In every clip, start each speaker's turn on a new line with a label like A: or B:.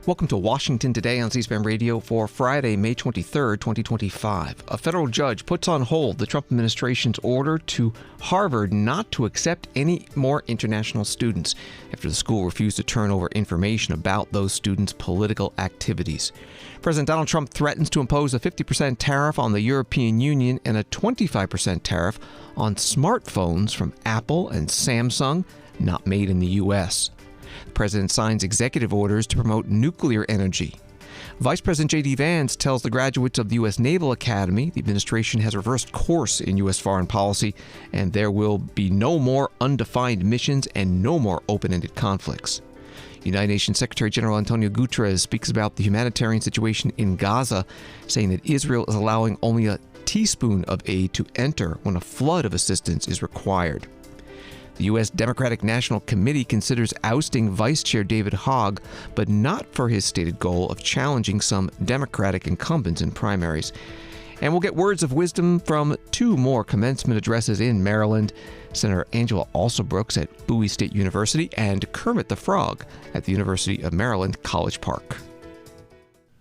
A: Welcome to Washington Today on C-SPAN Radio for Friday, May 23rd, 2025. A federal judge puts on hold the Trump administration's order to Harvard not to accept any more international students after the school refused to turn over information about those students' political activities. President Donald Trump threatens to impose a 50% tariff on the European Union and a 25% tariff on smartphones from Apple and Samsung not made in the U.S. The president signs executive orders to promote nuclear energy. Vice President JD Vance tells the graduates of the US Naval Academy the administration has reversed course in U.S. foreign policy, and there will be no more undefined missions and no more open-ended conflicts. United Nations Secretary General Antonio Gutteres speaks about the humanitarian situation in Gaza, saying that Israel is allowing only a teaspoon of aid to enter when a flood of assistance is required. The U.S. Democratic National Committee considers ousting Vice Chair David Hogg, but not for his stated goal of challenging some Democratic incumbents in primaries. And we'll get words of wisdom from two more commencement addresses in Maryland: Senator Angela Alsobrooks at Bowie State University and Kermit the Frog at the University of Maryland, College Park.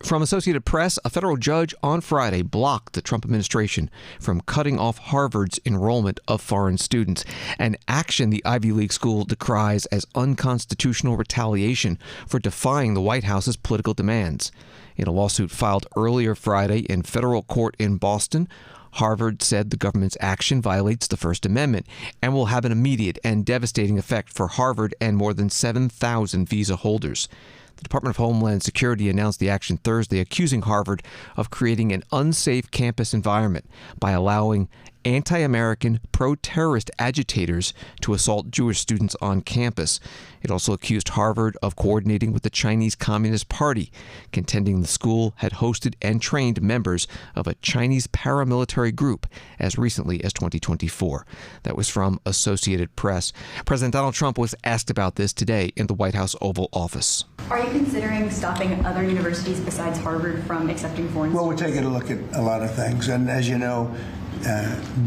A: From Associated Press, a federal judge on Friday blocked the Trump administration from cutting off Harvard's enrollment of foreign students, an action the Ivy League school decries as unconstitutional retaliation for defying the White House's political demands. In a lawsuit filed earlier Friday in federal court in Boston, Harvard said the government's action violates the First Amendment and will have an immediate and devastating effect for Harvard and more than 7,000 visa holders. The Department of Homeland Security announced the action Thursday, accusing Harvard of creating an unsafe campus environment by allowing anti-American, pro-terrorist agitators to assault Jewish students on campus. It also accused Harvard of coordinating with the Chinese Communist Party, contending the school had hosted and trained members of a Chinese paramilitary group as recently as 2024. That was from Associated Press. President Donald Trump was asked about this today in the White House Oval Office.
B: Are you considering stopping other universities besides Harvard from accepting foreign students?
C: Well, we're taking a look at a lot of things, and as you know,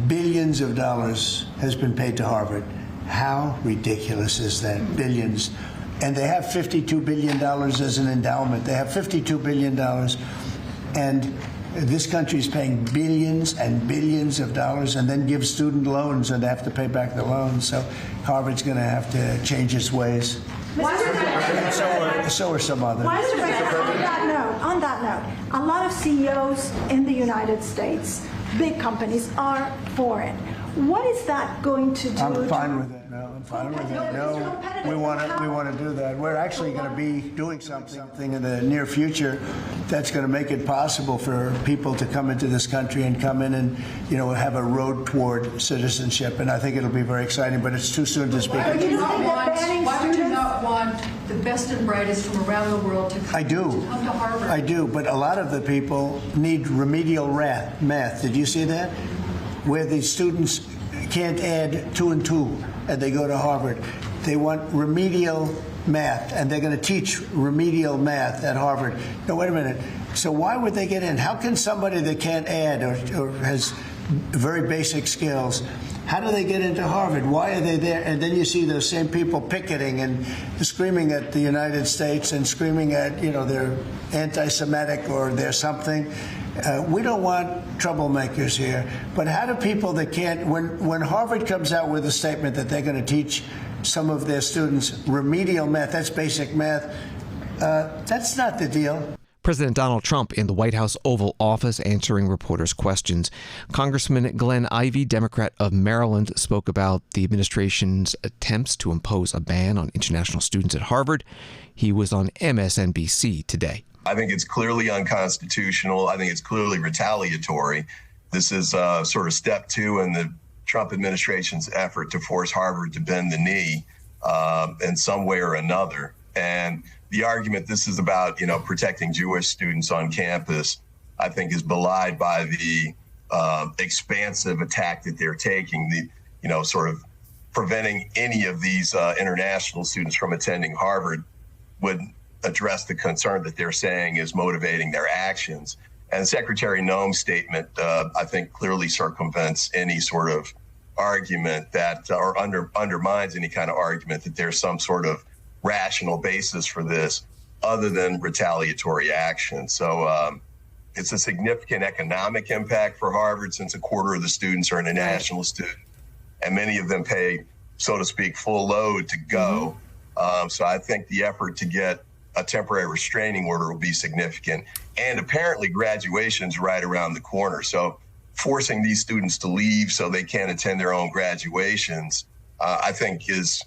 C: billions of dollars has been paid to Harvard. How ridiculous is that? Billions. And they have $52 billion as an endowment. They have $52 billion. And this country is paying billions and billions of dollars and then gives student loans and they have to pay back the loans. So Harvard's going to have to change its ways. So are some others.
D: On that note, a lot of CEOs in the United States, big companies, are foreign. What is that going to do?
C: I'm fine with it. No, I'm fine with it. No, we want to do that. We're actually going to be doing something in the near future that's going to make it possible for people to come into this country and come in and, have a road toward citizenship. And I think it'll be very exciting, but it's too soon to speak.
E: Why do you not want the best and brightest from around the world to come to Harvard?
C: I do, but a lot of the people need remedial math. Did you see that? Where the students can't add 2 and 2 and they go to Harvard. They want remedial math, and they're going to teach remedial math at Harvard. No, wait a minute. So why would they get in? How can somebody that can't add or has very basic skills, how do they get into Harvard? Why are they there? And then you see those same people picketing and screaming at the United States and screaming at, they're anti-Semitic or they're something. We don't want troublemakers here. But how do people that can't, when Harvard comes out with a statement that they're going to teach some of their students remedial math, that's basic math, that's not the deal.
A: President Donald Trump in the White House Oval Office answering reporters' questions. Congressman Glenn Ivey, Democrat of Maryland, spoke about the administration's attempts to impose a ban on international students at Harvard. He was on MSNBC today.
F: I think it's clearly unconstitutional. I think it's clearly retaliatory. This is sort of step 2 in the Trump administration's effort to force Harvard to bend the knee in some way or another. And the argument this is about, protecting Jewish students on campus, I think is belied by the expansive attack that they're taking, sort of preventing any of these international students from attending Harvard would address the concern that they're saying is motivating their actions. And Secretary Noem's statement, I think, clearly circumvents any sort of argument that, or undermines any kind of argument that there's some sort of rational basis for this. other than retaliatory action. So it's a significant economic impact for Harvard, since a quarter of the students are international students, and many of them pay, so to speak, full load to go. So I think the effort to get a temporary restraining order will be significant. And apparently graduation's right around the corner. So forcing these students to leave so they can't attend their own graduations, I think is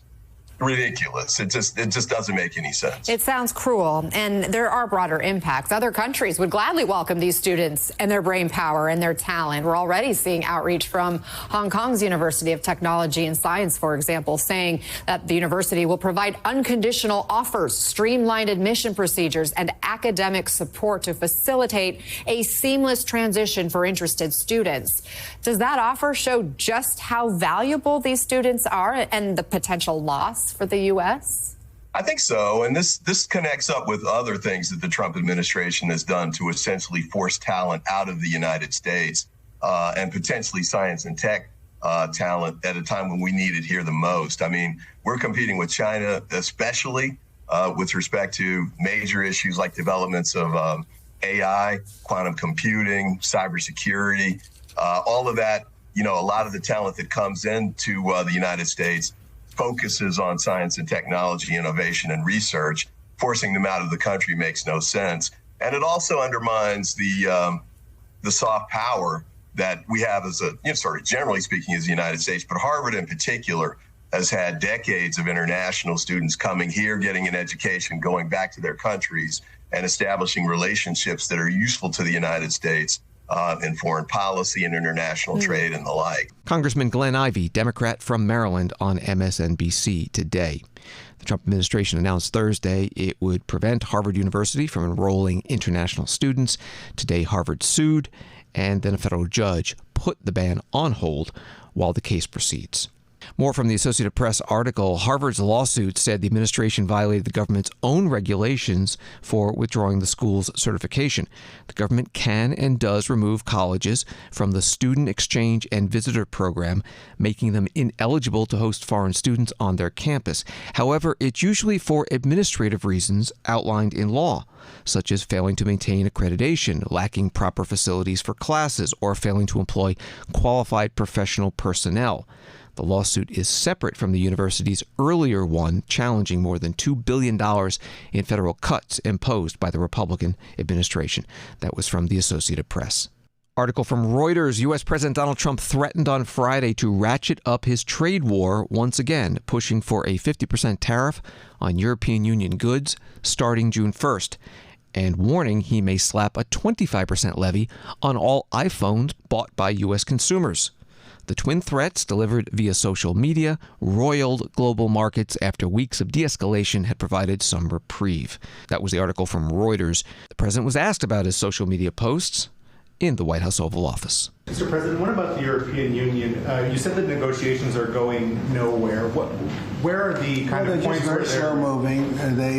F: ridiculous. It just doesn't make any sense.
G: It sounds cruel, and there are broader impacts. Other countries would gladly welcome these students and their brain power and their talent. We're already seeing outreach from Hong Kong's University of Technology and Science, for example, saying that the university will provide unconditional offers, streamlined admission procedures, and academic support to facilitate a seamless transition for interested students. Does that offer show just how valuable these students are and the potential loss for the U.S.?
F: I think so. And this connects up with other things that the Trump administration has done to essentially force talent out of the United States and potentially science and tech talent at a time when we need it here the most. I mean, we're competing with China, especially with respect to major issues like developments of AI, quantum computing, cybersecurity, all of that. You know, a lot of the talent that comes into the United States focuses on science and technology, innovation and research. Forcing them out of the country makes no sense. And it also undermines the soft power that we have as generally speaking as the United States, but Harvard in particular has had decades of international students coming here, getting an education, going back to their countries and establishing relationships that are useful to the United States in foreign policy and international trade and the like.
A: Congressman Glenn Ivey, Democrat from Maryland, on MSNBC today. The Trump administration announced Thursday it would prevent Harvard University from enrolling international students. Today, Harvard sued, and then a federal judge put the ban on hold while the case proceeds. More from the Associated Press article. Harvard's lawsuit said the administration violated the government's own regulations for withdrawing the school's certification. The government can and does remove colleges from the Student Exchange and Visitor Program, making them ineligible to host foreign students on their campus. However, it's usually for administrative reasons outlined in law, such as failing to maintain accreditation, lacking proper facilities for classes, or failing to employ qualified professional personnel. The lawsuit is separate from the university's earlier one, challenging more than $2 billion in federal cuts imposed by the Republican administration. That was from the Associated Press. Article from Reuters. U.S. President Donald Trump threatened on Friday to ratchet up his trade war once again, pushing for a 50% tariff on European Union goods starting June 1st, and warning he may slap a 25% levy on all iPhones bought by U.S. consumers. The twin threats, delivered via social media, roiled global markets after weeks of de-escalation had provided some reprieve. That was the article from Reuters. The president was asked about his social media posts in the White House Oval Office.
H: Mr. President, what about the European Union? You said that negotiations are going nowhere. Where are the kind of points where they're
C: slow moving?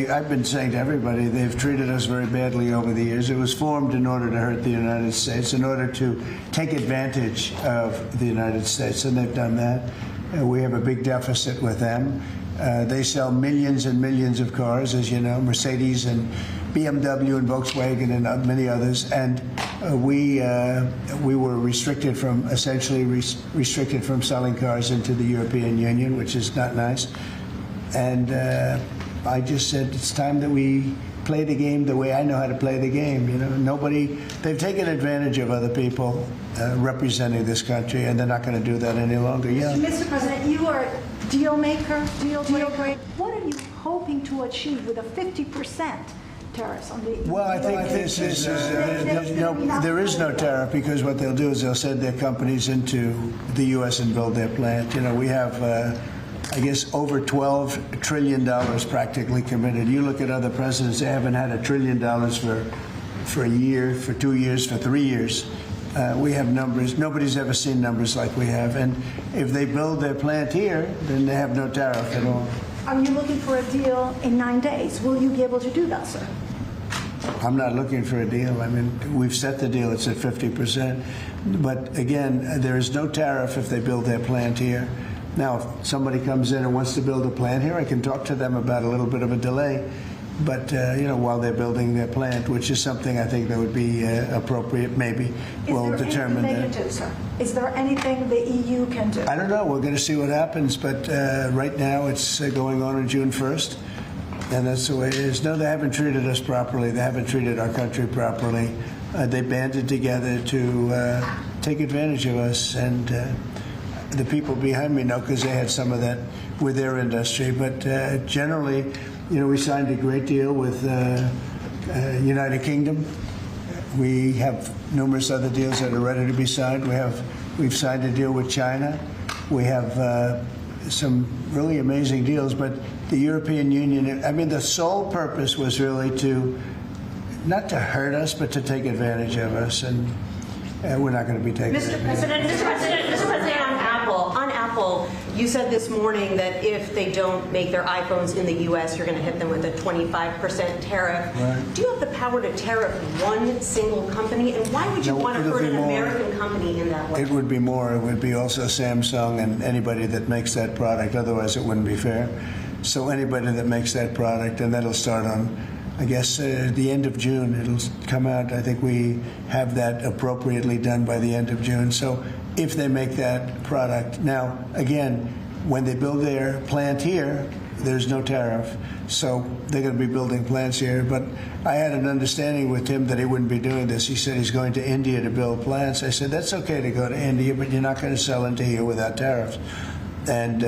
C: I've been saying to everybody, they've treated us very badly over the years. It was formed in order to hurt the United States, in order to take advantage of the United States, and they've done that. We have a big deficit with them. They sell millions and millions of cars, as you know, Mercedes and BMW and Volkswagen and many others, and we were restricted from selling cars into the European Union, which is not nice. And I just said it's time that we play the game the way I know how to play the game. You know, they've taken advantage of other people representing this country, and they're not going to do that any longer. Yeah.
D: Mr. President, you are a deal maker. What are you hoping to achieve with a 50% tariffs on the?
C: Well, I think this is there is no tariff, because what they'll do is they'll send their companies into the U.S. and build their plant. You know, we have, I guess, over $12 trillion practically committed. You look at other presidents; they haven't had $1 trillion for a year, for 2 years, for 3 years. We have numbers. Nobody's ever seen numbers like we have. And if they build their plant here, then they have no tariff at all.
D: Are you looking for a deal in 9 days? Will you be able to do that, sir?
C: I'm not looking for a deal. I mean, we've set the deal. It's at 50%. But again, there is no tariff if they build their plant here. Now, if somebody comes in and wants to build a plant here, I can talk to them about a little bit of a delay. But, while they're building their plant, which is something I think that would be appropriate, maybe, we'll determine that.
D: Is there anything they can do, sir? Is there anything the EU can do?
C: I don't know. We're going to see what happens. But right now it's going on June 1st. And that's the way it is. No, they haven't treated us properly. They haven't treated our country properly. They banded together to take advantage of us. And the people behind me know, because they had some of that with their industry. But generally, we signed a great deal with United Kingdom. We have numerous other deals that are ready to be signed. We've signed a deal with China. We have some really amazing deals. But the European Union, the sole purpose was really not to hurt us, but to take advantage of us. And we're not going to be taking advantage.
I: Mr. President, on Apple, you said this morning that if they don't make their iPhones in the U.S., you're going to hit them with a 25% tariff.
C: Right.
I: Do you have the power to tariff one single company? And why would you want to hurt an American company in that way?
C: It would be more. It would be also Samsung and anybody that makes that product. Otherwise, it wouldn't be fair. So anybody that makes that product, and that'll start on, I guess, the end of June. It'll come out. I think we have that appropriately done by the end of June. So if they make that product. Now, again, when they build their plant here, there's no tariff. So they're going to be building plants here. But I had an understanding with him that he wouldn't be doing this. He said he's going to India to build plants. I said, that's okay to go to India, but you're not going to sell into here without tariffs. And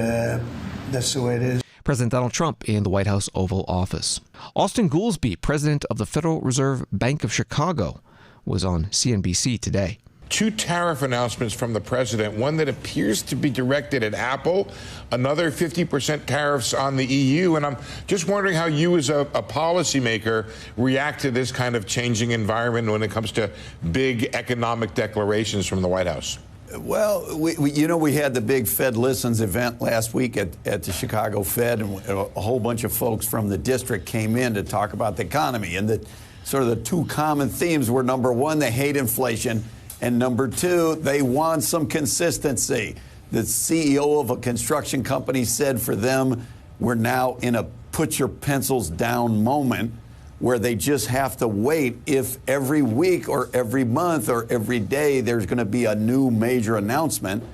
C: that's the way it is.
A: President Donald Trump in the White House Oval Office. Austin Goolsbee, president of the Federal Reserve Bank of Chicago, was on CNBC today.
J: Two tariff announcements from the president, one that appears to be directed at Apple, another 50% tariffs on the EU. And I'm just wondering how you as a policymaker react to this kind of changing environment when it comes to big economic declarations from the White House.
K: Well, we had the big Fed Listens event last week at the Chicago Fed, and a whole bunch of folks from the district came in to talk about the economy. And the two common themes were, number one, they hate inflation, and number two, they want some consistency. The CEO of a construction company said for them, we're now in a put your pencils down moment where they just have to wait if every week or every month or every day there's going to be a new major announcement.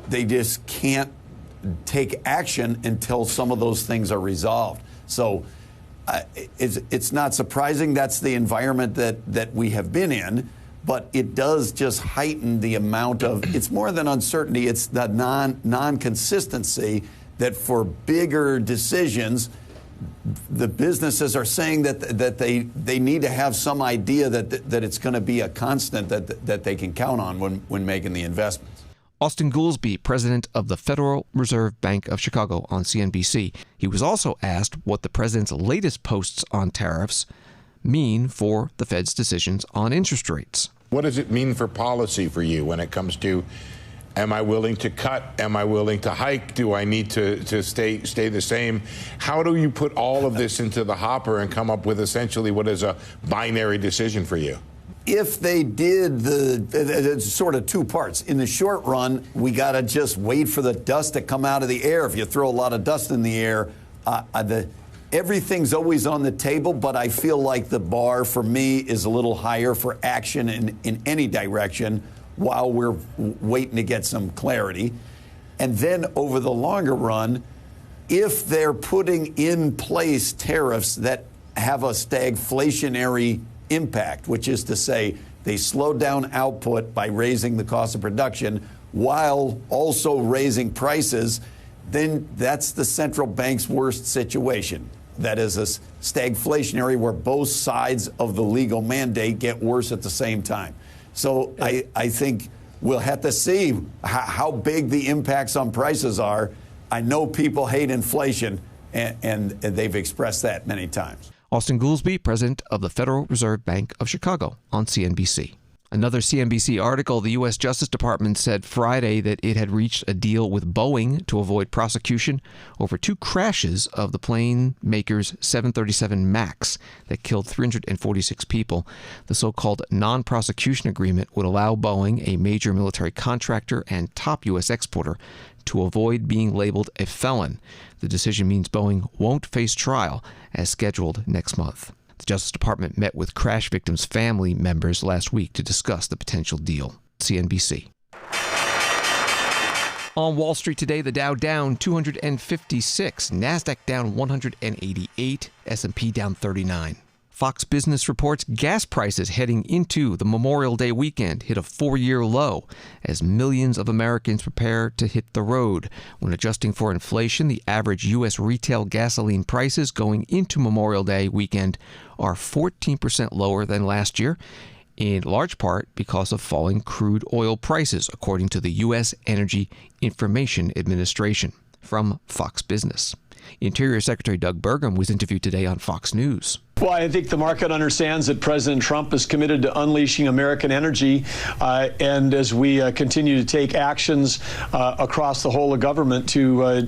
K: They just can't take action until some of those things are resolved. So it's not surprising that's the environment that we have been in, but it does just heighten the amount of, it's more than uncertainty, it's the non-consistency that for bigger decisions, the businesses are saying that they need to have some idea that it's going to be a constant that they can count on when making the investments.
A: Austin Goolsbee, president of the Federal Reserve Bank of Chicago, on CNBC. He was also asked what the president's latest posts on tariffs mean for the Fed's decisions on interest rates.
J: What does it mean for policy for you when it comes to, am I willing to cut? Am I willing to hike? Do I need to stay the same? How do you put all of this into the hopper and come up with essentially what is a binary decision for you?
K: If they did it's sort of two parts. In the short run, we got to just wait for the dust to come out of the air. If you throw a lot of dust in the air, everything's always on the table, but I feel like the bar for me is a little higher for action in any direction while we're waiting to get some clarity. And then over the longer run, if they're putting in place tariffs that have a stagflationary impact, which is to say they slow down output by raising the cost of production while also raising prices, then that's the central bank's worst situation. That is a stagflationary where both sides of the legal mandate get worse at the same time. So I think we'll have to see how big the impacts on prices are. I know people hate inflation, and they've expressed that many times.
A: Austin Goolsbee, president of the Federal Reserve Bank of Chicago, on CNBC. Another CNBC article, the U.S. Justice Department said Friday that it had reached a deal with Boeing to avoid prosecution over 2 crashes of the plane maker's 737 MAX that killed 346 people. The so-called non-prosecution agreement would allow Boeing, a major military contractor and top U.S. exporter, to avoid being labeled a felon. The decision means Boeing won't face trial as scheduled next month. The Justice Department met with crash victims' family members last week to discuss the potential deal. CNBC. On Wall Street today, the Dow down 256, NASDAQ down 188, S&P down 39. Fox Business reports gas prices heading into the Memorial Day weekend hit a 4-year low as millions of Americans prepare to hit the road. When adjusting for inflation, the average U.S. retail gasoline prices going into Memorial Day weekend are 14% lower than last year, in large part because of falling crude oil prices, according to the U.S. Energy Information Administration. From Fox Business. Interior Secretary Doug Burgum was interviewed today on Fox News.
L: Well, I think the market understands that President Trump is committed to unleashing American energy, and as we continue to take actions across the whole of government to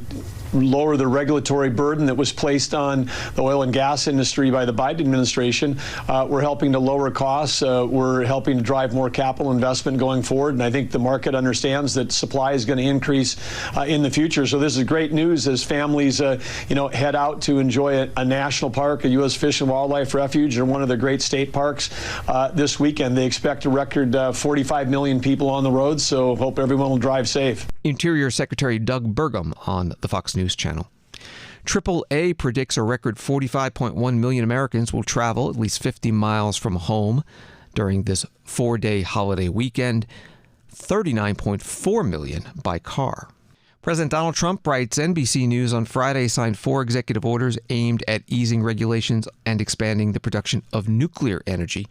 L: lower the regulatory burden that was placed on the oil and gas industry by the Biden administration, we're helping to lower costs. We're helping to drive more capital investment going forward, and I think the market understands that supply is going to increase in the future. So this is great news as families, head out to enjoy a national park, a U.S. Fish and Wildlife Refuge, or one of the great state parks this weekend. They expect a record 45 million people on the road, so hope everyone will drive safe.
A: Interior Secretary Doug Burgum on the Fox News Channel. AAA predicts a record 45.1 million Americans will travel at least 50 miles from home during this 4-day holiday weekend, 39.4 million by car. President Donald Trump, writes NBC News on Friday, signed 4 executive orders aimed at easing regulations and expanding the production of nuclear energy.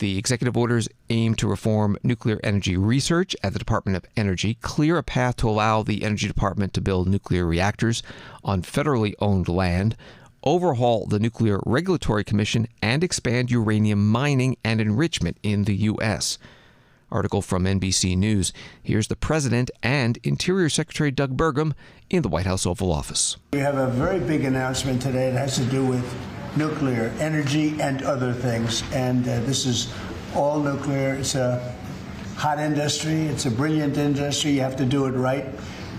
A: The executive orders aim to reform nuclear energy research at the Department of Energy, clear a path to allow the Energy Department to build nuclear reactors on federally owned land, overhaul the Nuclear Regulatory Commission, and expand uranium mining and enrichment in the U.S. Article from NBC News. Here's the President and Interior Secretary Doug Burgum in the White House Oval Office.
C: We have a very big announcement today that has to do with nuclear energy and other things, and this is all nuclear. It's a hot industry. It's a brilliant industry. You have to do it right.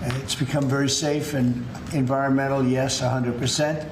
C: It's become very safe and environmental, yes, 100%.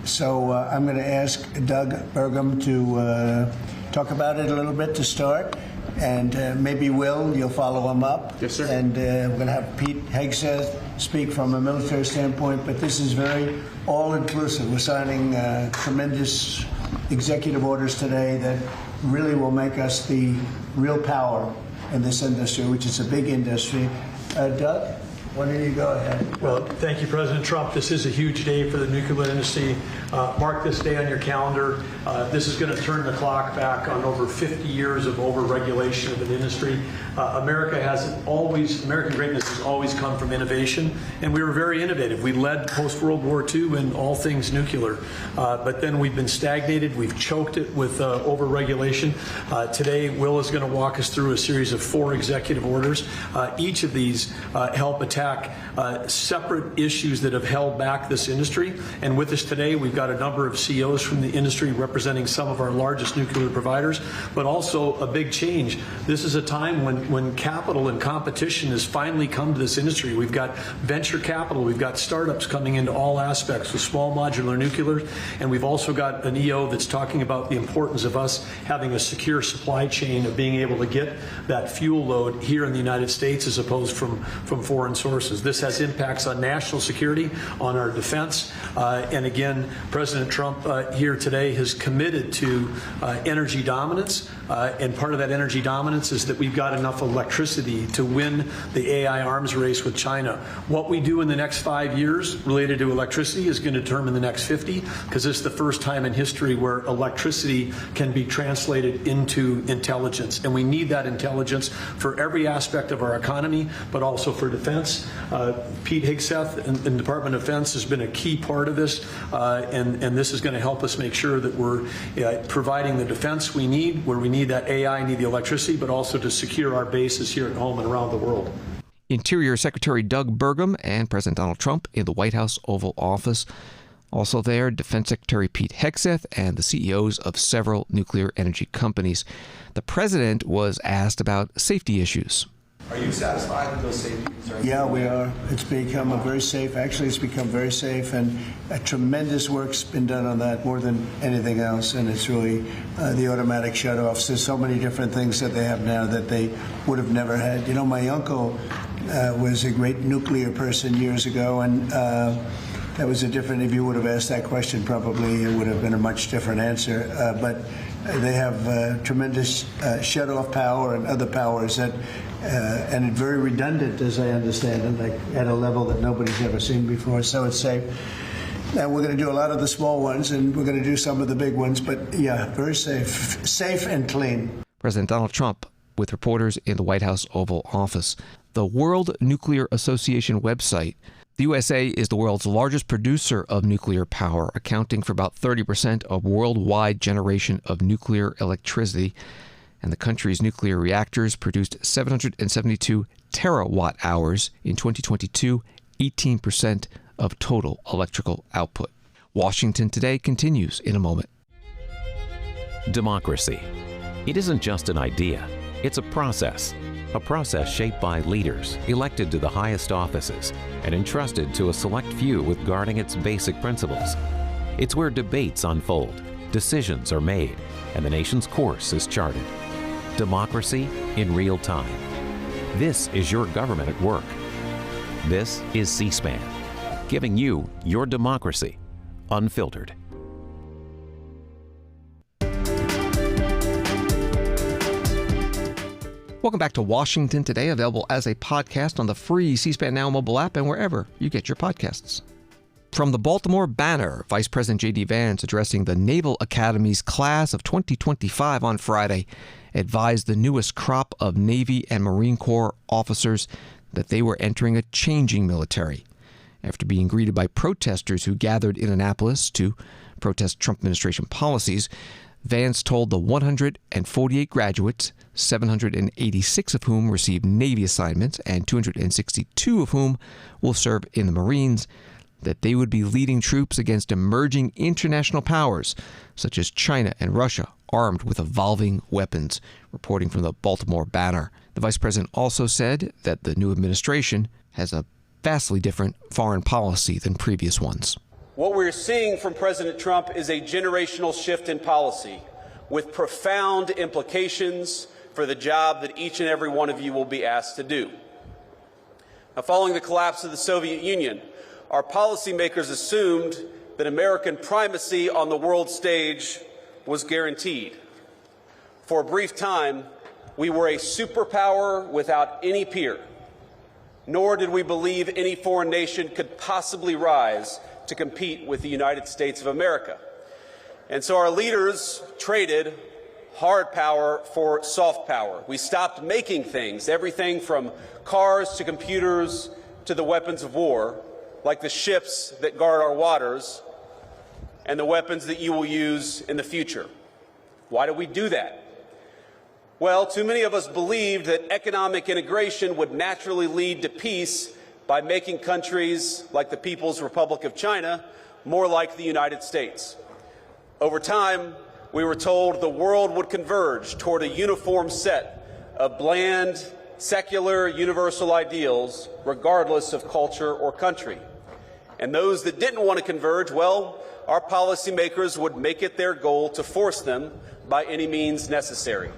C: So I'm going to ask Doug Burgum to talk about it a little bit to start. And maybe you'll follow him up.
H: Yes, sir.
C: And we're going to have Pete Hegseth speak from a military standpoint, but this is very all-inclusive. We're signing tremendous executive orders today that really will make us the real power in this industry, which is a big industry. Doug, why don't you go ahead?
M: Well, thank you, President Trump. This is a huge day for the nuclear industry. Mark this day on your calendar. This is going to turn the clock back on over 50 years of over-regulation of an industry. American greatness has always come from innovation, and we were very innovative. We led post-World War II in all things nuclear, but then we've been stagnated. We've choked it with over-regulation. Today, Will is going to walk us through a series of 4 executive orders. Each of these help attack separate issues that have held back this industry. And with us today, we've got a number of CEOs from the industry representing some of our largest nuclear providers, but also a big change. This is a time when capital and competition has finally come to this industry. We've got venture capital, we've got startups coming into all aspects with small modular nuclear, and we've also got an EO that's talking about the importance of us having a secure supply chain of being able to get that fuel load here in the United States as opposed from foreign sources. This has impacts on national security, on our defense, and again, President Trump here today has committed to energy dominance, and part of that energy dominance is that we've got enough electricity to win the AI arms race with China. What we do in the next 5 years related to electricity is going to determine the next 50, because this is the first time in history where electricity can be translated into intelligence, and we need that intelligence for every aspect of our economy, but also for defense. Defense. Pete Hegseth in the Department of Defense has been a key part of this, and this is going to help us make sure that we're providing the defense we need, where we need that AI, need the electricity, but also to secure our bases here at home and around the world.
A: Interior Secretary Doug Burgum and President Donald Trump in the White House Oval Office. Also there, Defense Secretary Pete Hegseth and the CEOs of several nuclear energy companies. The president was asked about safety issues.
N: Are you satisfied with those safety concerns?
C: Yeah, we are. It's become very safe. Actually, it's become very safe, and a tremendous work's been done on that, more than anything else. And it's really the automatic shutoffs. There's so many different things that they have now that they would have never had. You know, my uncle was a great nuclear person years ago, and that was a different, if you would have asked that question, probably it would have been a much different answer. But they have tremendous shut-off power and other powers that, and it's very redundant, as I understand it, like at a level that nobody's ever seen before. So it's safe. Now we're going to do a lot of the small ones, and we're going to do some of the big ones. But yeah, very safe and clean.
A: President Donald Trump with reporters in the White House Oval Office. The World Nuclear Association website. The USA is the world's largest producer of nuclear power, accounting for about 30% of worldwide generation of nuclear electricity. And the country's nuclear reactors produced 772 terawatt hours in 2022, 18% of total electrical output. Washington Today continues in a moment.
O: Democracy. It isn't just an idea, it's a process shaped by leaders elected to the highest offices and entrusted to a select few with guarding its basic principles. It's where debates unfold, decisions are made, and the nation's course is charted. Democracy in real time. This is your government at work. This is C-SPAN, giving you your democracy unfiltered.
A: Welcome back to Washington Today, available as a podcast on the free C-SPAN Now mobile app and wherever you get your podcasts. From the Baltimore Banner, Vice President JD Vance, addressing the Naval Academy's class of 2025 on Friday, advised the newest crop of Navy and Marine Corps officers that they were entering a changing military. After being greeted by protesters who gathered in Annapolis to protest Trump administration policies, Vance told the 148 graduates, 786 of whom received Navy assignments and 262 of whom will serve in the Marines, that they would be leading troops against emerging international powers such as China and Russia, armed with evolving weapons. Reporting from the Baltimore Banner. The vice president also said that the new administration has a vastly different foreign policy than previous ones.
P: What we're seeing from President Trump is a generational shift in policy with profound implications for the job that each and every one of you will be asked to do. Now, following the collapse of the Soviet Union, our policymakers assumed that American primacy on the world stage was guaranteed. For a brief time, we were a superpower without any peer, nor did we believe any foreign nation could possibly rise to compete with the United States of America. And so our leaders traded hard power for soft power. We stopped making things, everything from cars to computers to the weapons of war, like the ships that guard our waters and the weapons that you will use in the future. Why did we do that? Well, too many of us believed that economic integration would naturally lead to peace by making countries like the People's Republic of China more like the United States. Over time, we were told the world would converge toward a uniform set of bland, secular, universal ideals, regardless of culture or country. And those that didn't want to converge, well, our policymakers would make it their goal to force them by any means necessary.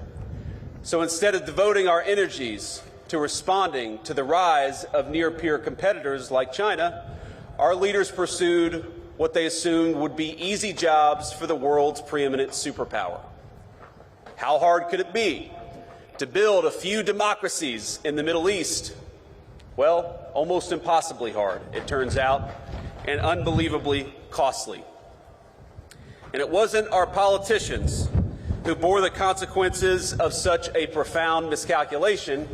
P: So instead of devoting our energies to responding to the rise of near-peer competitors like China, our leaders pursued what they assumed would be easy jobs for the world's preeminent superpower. How hard could it be to build a few democracies in the Middle East? Well, almost impossibly hard, it turns out, and unbelievably costly. And it wasn't our politicians who bore the consequences of such a profound miscalculation.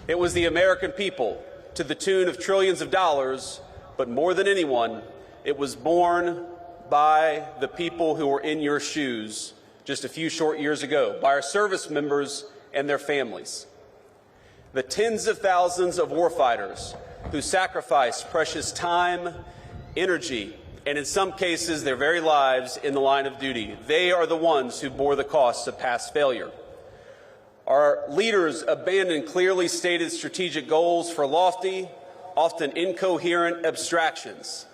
P: It was the American people to the tune of trillions of dollars, but more than anyone, it was born by the people who were in your shoes just a few short years ago, by our service members and their families. The tens of thousands of warfighters who sacrificed precious time, energy, and in some cases their very lives in the line of duty. They are the ones who bore the costs of past failure. Our leaders abandoned clearly stated strategic goals for lofty, often incoherent abstractions.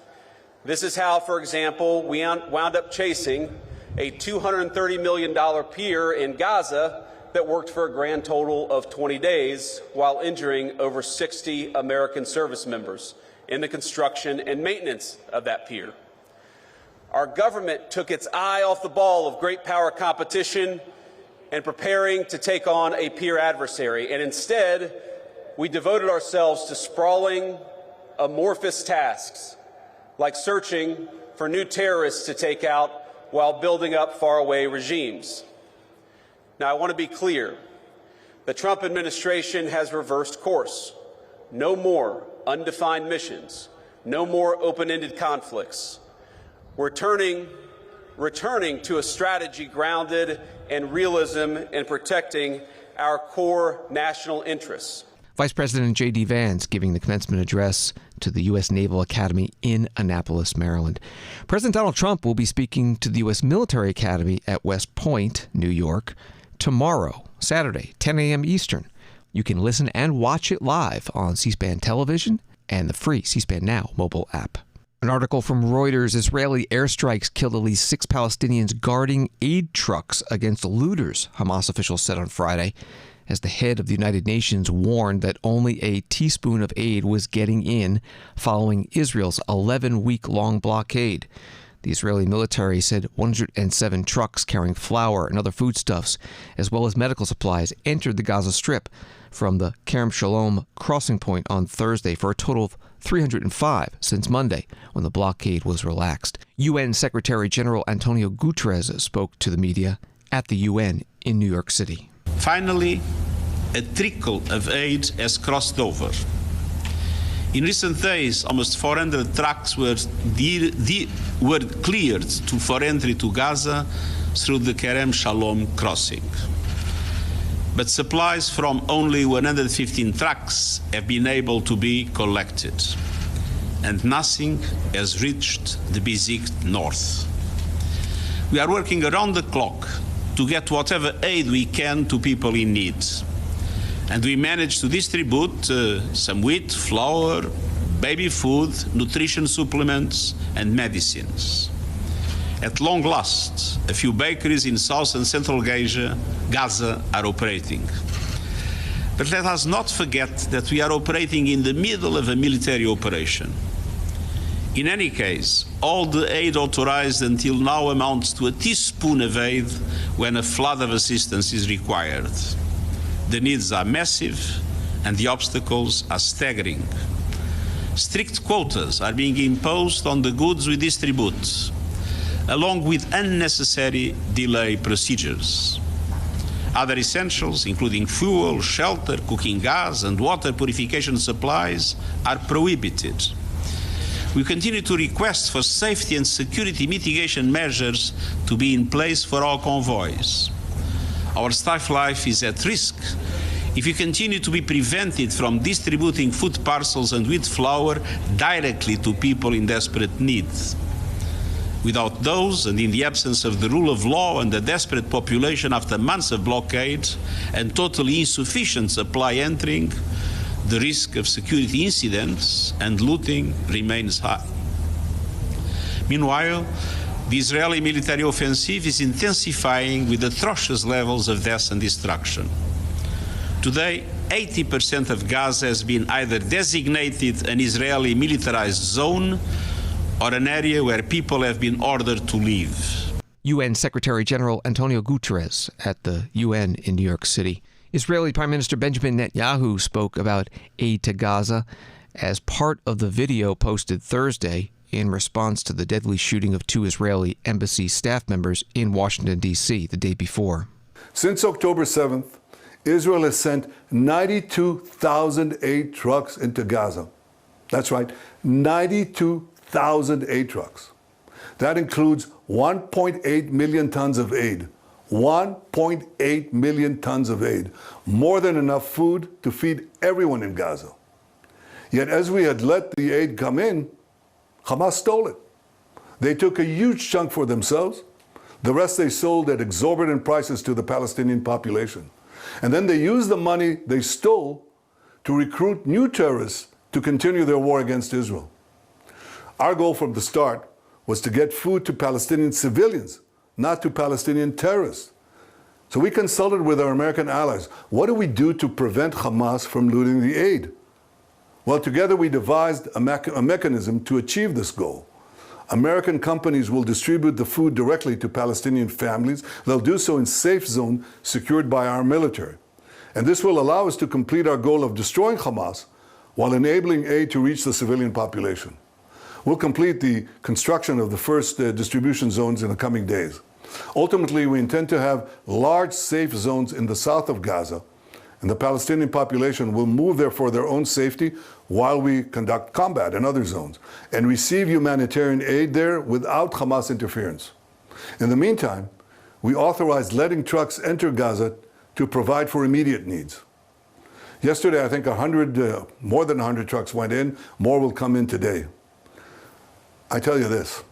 P: This is how, for example, we wound up chasing a $230 million pier in Gaza that worked for a grand total of 20 days while injuring over 60 American service members in the construction and maintenance of that pier. Our government took its eye off the ball of great power competition and preparing to take on a peer adversary, and instead we devoted ourselves to sprawling, amorphous tasks like searching for new terrorists to take out while building up faraway regimes. Now, I want to be clear. The Trump administration has reversed course. No more undefined missions. No more open-ended conflicts. We're returning to a strategy grounded in realism and protecting our core national interests.
A: Vice President JD Vance giving the commencement address to the US Naval Academy in Annapolis, Maryland. President Donald Trump will be speaking to the US Military Academy at West Point, New York, tomorrow, Saturday, 10 a.m. Eastern. You can listen and watch it live on C-SPAN television and the free C-SPAN Now mobile app. An article from Reuters: Israeli airstrikes killed at least 6 Palestinians guarding aid trucks against looters, Hamas officials said on Friday, as the head of the United Nations warned that only a teaspoon of aid was getting in following Israel's 11-week-long blockade. The Israeli military said 107 trucks carrying flour and other foodstuffs, as well as medical supplies, entered the Gaza Strip from the Kerem Shalom crossing point on Thursday for a total of 305 since Monday, when the blockade was relaxed. UN Secretary General Antonio Gutteres spoke to the media at the UN in New York City.
Q: Finally, a trickle of aid has crossed over. In recent days, almost 400 trucks were cleared for entry to Gaza through the Kerem Shalom crossing. But supplies from only 115 trucks have been able to be collected, and nothing has reached the besieged north. We are working around the clock to get whatever aid we can to people in need. And we managed to distribute some wheat, flour, baby food, nutrition supplements, and medicines. At long last, a few bakeries in South and Central Gaza are operating. But let us not forget that we are operating in the middle of a military operation. In any case, all the aid authorized until now amounts to a teaspoon of aid when a flood of assistance is required. The needs are massive and the obstacles are staggering. Strict quotas are being imposed on the goods we distribute, along with unnecessary delay procedures. Other essentials, including fuel, shelter, cooking gas, and water purification supplies, are prohibited. We continue to request for safety and security mitigation measures to be in place for our convoys. Our staff life is at risk if we continue to be prevented from distributing food parcels and wheat flour directly to people in desperate need. Without those, and in the absence of the rule of law and the desperate population after months of blockade and totally insufficient supply entering, the risk of security incidents and looting remains high. Meanwhile, the Israeli military offensive is intensifying with atrocious levels of death and destruction. Today, 80% of Gaza has been either designated an Israeli militarized zone or an area where people have been ordered to leave.
A: UN Secretary General Antonio Gutteres at the UN in New York City. Israeli Prime Minister Benjamin Netanyahu spoke about aid to Gaza as part of the video posted Thursday in response to the deadly shooting of 2 Israeli embassy staff members in Washington, D.C. the day before.
R: Since October 7th, Israel has sent 92,000 aid trucks into Gaza. That's right, 92,000 aid trucks. That includes 1.8 million tons of aid. 1.8 million tons of aid. More than enough food to feed everyone in Gaza. Yet as we had let the aid come in, Hamas stole it. They took a huge chunk for themselves. The rest they sold at exorbitant prices to the Palestinian population. And then they used the money they stole to recruit new terrorists to continue their war against Israel. Our goal from the start was to get food to Palestinian civilians, not to Palestinian terrorists. So we consulted with our American allies. What do we do to prevent Hamas from looting the aid? Well, together we devised a mechanism to achieve this goal. American companies will distribute the food directly to Palestinian families. They'll do so in safe zones secured by our military. And this will allow us to complete our goal of destroying Hamas while enabling aid to reach the civilian population. We'll complete the construction of the first distribution zones in the coming days. Ultimately, we intend to have large safe zones in the south of Gaza, and the Palestinian population will move there for their own safety while we conduct combat in other zones and receive humanitarian aid there without Hamas interference. In the meantime, we authorized letting trucks enter Gaza to provide for immediate needs. Yesterday, I think more than 100 trucks went in. More will come in today. I tell you this,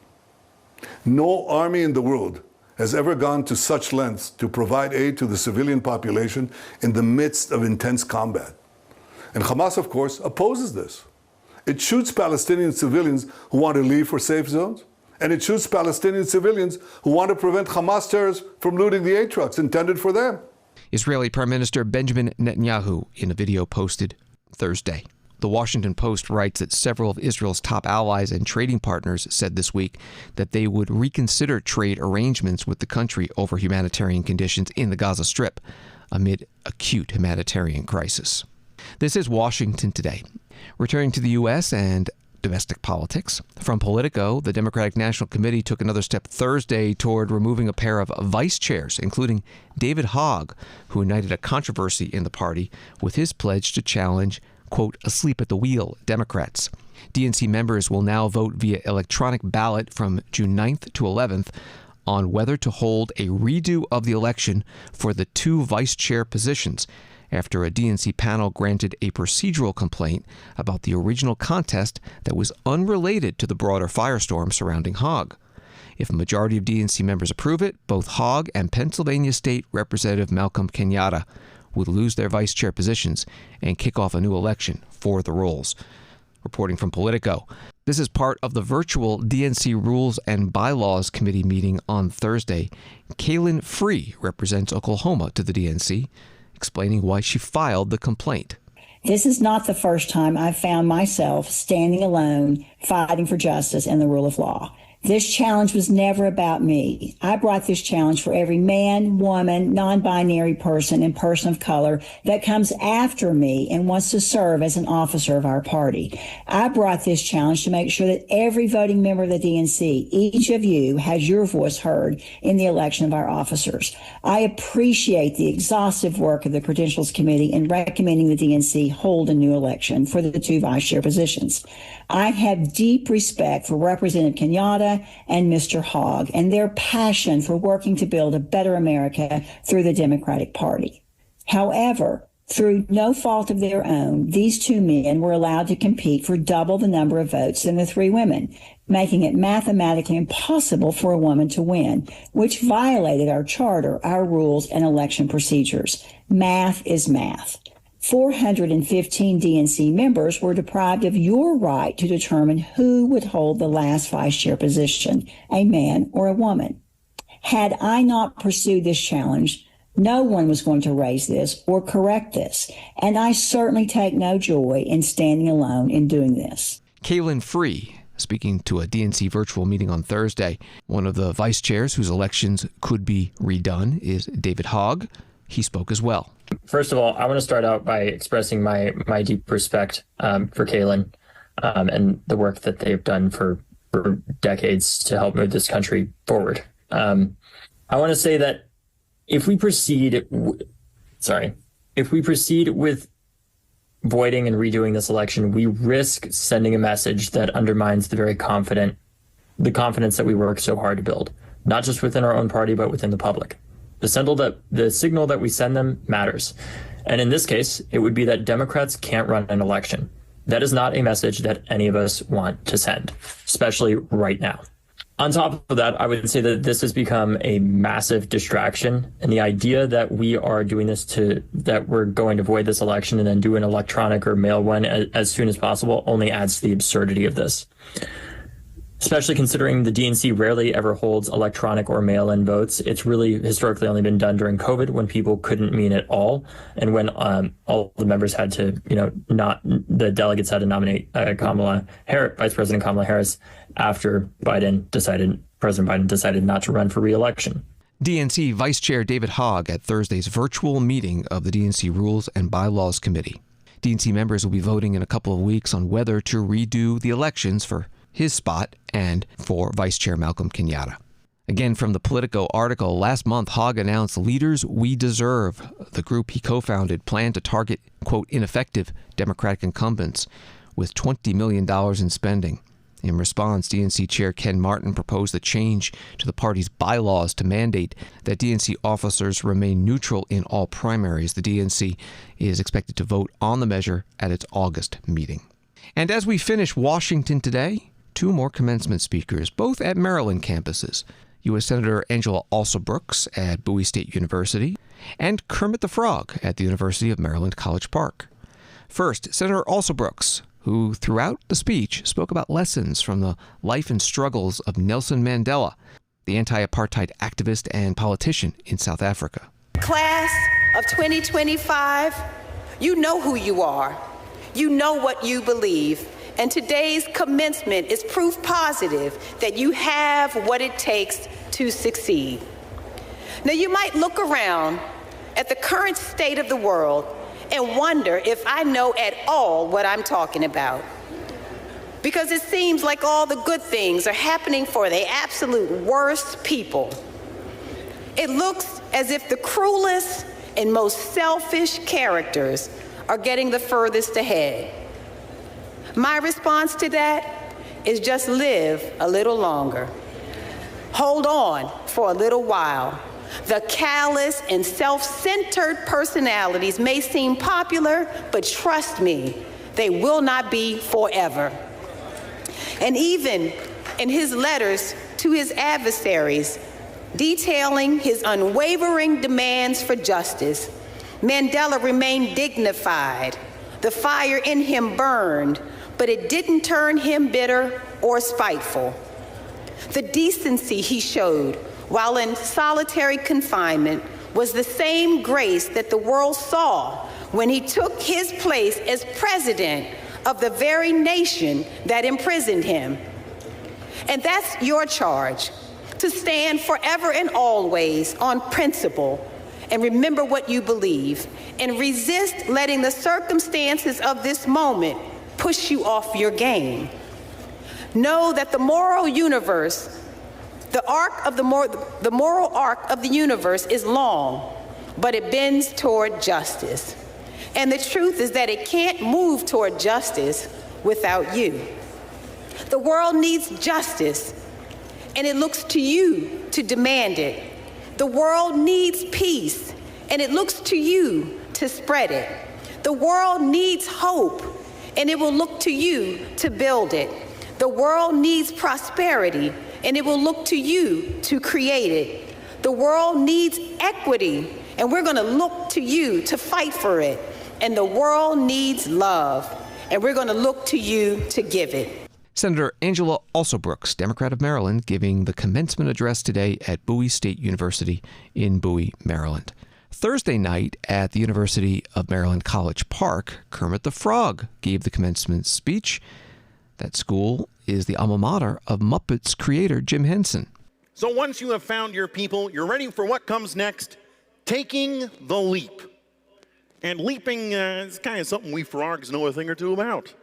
R: no army in the world has ever gone to such lengths to provide aid to the civilian population in the midst of intense combat. And Hamas, of course, opposes this. It shoots Palestinian civilians who want to leave for safe zones, and it shoots Palestinian civilians who want to prevent Hamas terrorists from looting the aid trucks intended for them.
A: Israeli Prime Minister Benjamin Netanyahu in a video posted Thursday. The Washington Post writes that several of Israel's top allies and trading partners said this week that they would reconsider trade arrangements with the country over humanitarian conditions in the Gaza Strip amid acute humanitarian crisis. This is Washington Today. Returning to the U.S. and domestic politics. From Politico, the Democratic National Committee took another step Thursday toward removing a pair of vice chairs, including David Hogg, who ignited a controversy in the party with his pledge to challenge, quote, asleep at the wheel Democrats. DNC members will now vote via electronic ballot from June 9th to 11th on whether to hold a redo of the election for the two vice chair positions after a DNC panel granted a procedural complaint about the original contest that was unrelated to the broader firestorm surrounding Hogg. If a majority of DNC members approve it, both Hogg and Pennsylvania State Representative Malcolm Kenyatta would lose their vice chair positions and kick off a new election for the roles. Reporting from Politico. This is part of the virtual DNC Rules and Bylaws Committee meeting on Thursday. Kaylin Free represents Oklahoma to the DNC, explaining why she filed the complaint.
S: This is not the first time I've found myself standing alone, fighting for justice and the rule of law. This challenge was never about me. I brought this challenge for every man, woman, non-binary person, and person of color that comes after me and wants to serve as an officer of our party. I brought this challenge to make sure that every voting member of the DNC, each of you, has your voice heard in the election of our officers. I appreciate the exhaustive work of the Credentials Committee in recommending the DNC hold a new election for the two vice chair positions. I have deep respect for Representative Kenyatta and Mr. Hogg and their passion for working to build a better America through the Democratic Party. However, through no fault of their own, these two men were allowed to compete for double the number of votes than the three women, making it mathematically impossible for a woman to win, which violated our charter, our rules, and election procedures. Math is math. 415 DNC members were deprived of your right to determine who would hold the last vice chair position, a man or a woman. Had I not pursued this challenge, no one was going to raise this or correct this, and I certainly take no joy in standing alone in doing this.
A: Kaylin Free, speaking to a DNC virtual meeting on Thursday. One of the vice chairs whose elections could be redone is David Hogg. He spoke as well.
T: First of all, I want to start out by expressing my deep respect for Kaylin and the work that they've done for decades to help move this country forward. I want to say that if we proceed, if we proceed with voiding and redoing this election, we risk sending a message that undermines the confidence that we work so hard to build, not just within our own party, but within the public. The signal that we send them matters. And in this case, it would be that Democrats can't run an election. That is not a message that any of us want to send, especially right now. On top of that, I would say that this has become a massive distraction. And the idea that we are doing this that we're going to void this election and then do an electronic or mail one as soon as possible only adds to the absurdity of this. Especially considering the DNC rarely ever holds electronic or mail-in votes. It's really historically only been done during COVID when people couldn't meet at all, and when all the members had to, the delegates had to nominate Vice President Kamala Harris after President Biden decided not to run for re-election.
A: DNC Vice Chair David Hogg at Thursday's virtual meeting of the DNC Rules and Bylaws Committee. DNC members will be voting in a couple of weeks on whether to redo the elections for his spot and for Vice Chair Malcolm Kenyatta. Again, from the Politico article, last month, Hogg announced Leaders We Deserve, the group he co-founded, planned to target, quote, ineffective Democratic incumbents with $20 million in spending. In response, DNC Chair Ken Martin proposed a change to the party's bylaws to mandate that DNC officers remain neutral in all primaries. The DNC is expected to vote on the measure at its August meeting. And as we finish Washington today, 2 more commencement speakers, both at Maryland campuses. U.S. Senator Angela Alsobrooks at Bowie State University and Kermit the Frog at the University of Maryland College Park. First, Senator Alsobrooks, who throughout the speech spoke about lessons from the life and struggles of Nelson Mandela, the anti-apartheid activist and politician in South Africa.
U: Class of 2025, you know who you are. You know what you believe. And today's commencement is proof positive that you have what it takes to succeed. Now, you might look around at the current state of the world and wonder if I know at all what I'm talking about. Because it seems like all the good things are happening for the absolute worst people. It looks as if the cruelest and most selfish characters are getting the furthest ahead. My response to that is just live a little longer. Hold on for a little while. The callous and self-centered personalities may seem popular, but trust me, they will not be forever. And even in his letters to his adversaries, detailing his unwavering demands for justice, Mandela remained dignified. The fire in him burned, but it didn't turn him bitter or spiteful. The decency he showed while in solitary confinement was the same grace that the world saw when he took his place as president of the very nation that imprisoned him. And that's your charge, to stand forever and always on principle and remember what you believe, and resist letting the circumstances of this moment push you off your game. Know that the moral universe, the moral arc of the universe is long, but it bends toward justice. And the truth is that it can't move toward justice without you. The world needs justice, and it looks to you to demand it. The world needs peace, and it looks to you to spread it. The world needs hope, and it will look to you to build it. The world needs prosperity, and it will look to you to create it. The world needs equity, and we're going to look to you to fight for it. And the world needs love, and we're going to look to you to give it.
A: Senator Angela Alsobrooks, Democrat of Maryland, giving the commencement address today at Bowie State University in Bowie, Maryland. Thursday night at the University of Maryland College Park, Kermit the Frog gave the commencement speech. That school is the alma mater of Muppets creator Jim Henson.
V: So once you have found your people, you're ready for what comes next, taking the leap. And leaping is kind of something we frogs know a thing or two about.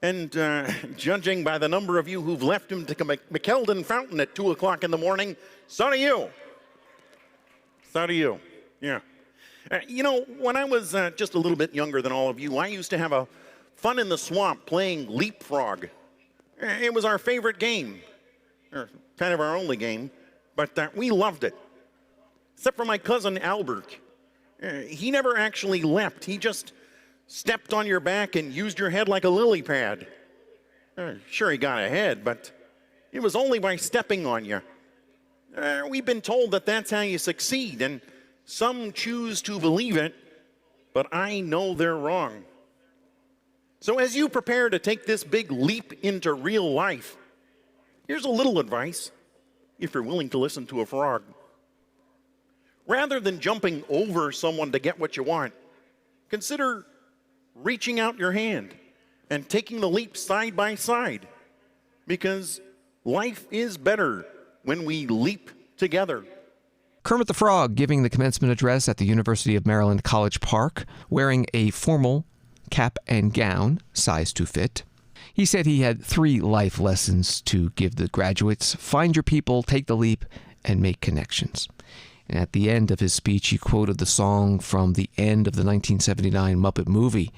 V: And judging by the number of you who've left him to McKeldin Fountain at 2 o'clock in the morning, so do you. So do you. Yeah. When I was just a little bit younger than all of you, I used to have a fun in the swamp playing leapfrog. It was our favorite game, or kind of our only game, but we loved it. Except for my cousin Albert. He never actually leapt. He just stepped on your back and used your head like a lily pad. Sure, he got ahead, but it was only by stepping on you. We've been told that that's how you succeed, and some choose to believe it, but I know they're wrong. So as you prepare to take this big leap into real life, here's a little advice, if you're willing to listen to a frog. Rather than jumping over someone to get what you want, consider reaching out your hand and taking the leap side by side, because life is better when we leap together.
A: Kermit the Frog giving the commencement address at the University of Maryland College Park, wearing a formal cap and gown, size to fit. He said he had 3 life lessons to give the graduates: find your people, take the leap, and make connections. And at the end of his speech, he quoted the song from the end of the 1979 Muppet movie.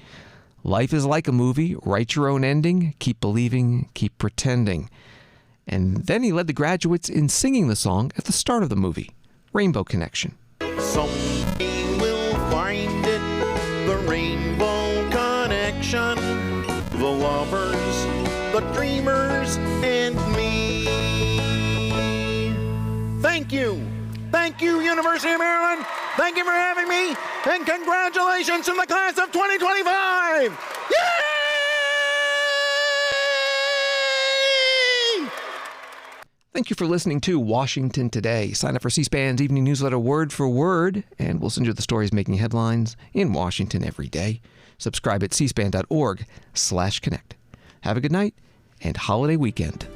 A: Life is like a movie. Write your own ending. Keep believing. Keep pretending. And then he led the graduates in singing the song at the start of the movie, Rainbow Connection.
V: Someday we'll find it, the Rainbow Connection, the lovers, the dreamers, and me. Thank you. Thank you, University of Maryland. Thank you for having me. And congratulations to the class of 2025. Yay!
A: Thank you for listening to Washington Today. Sign up for C-SPAN's evening newsletter word for word, and we'll send you the stories making headlines in Washington every day. Subscribe at cspan.org/connect. Have a good night and holiday weekend.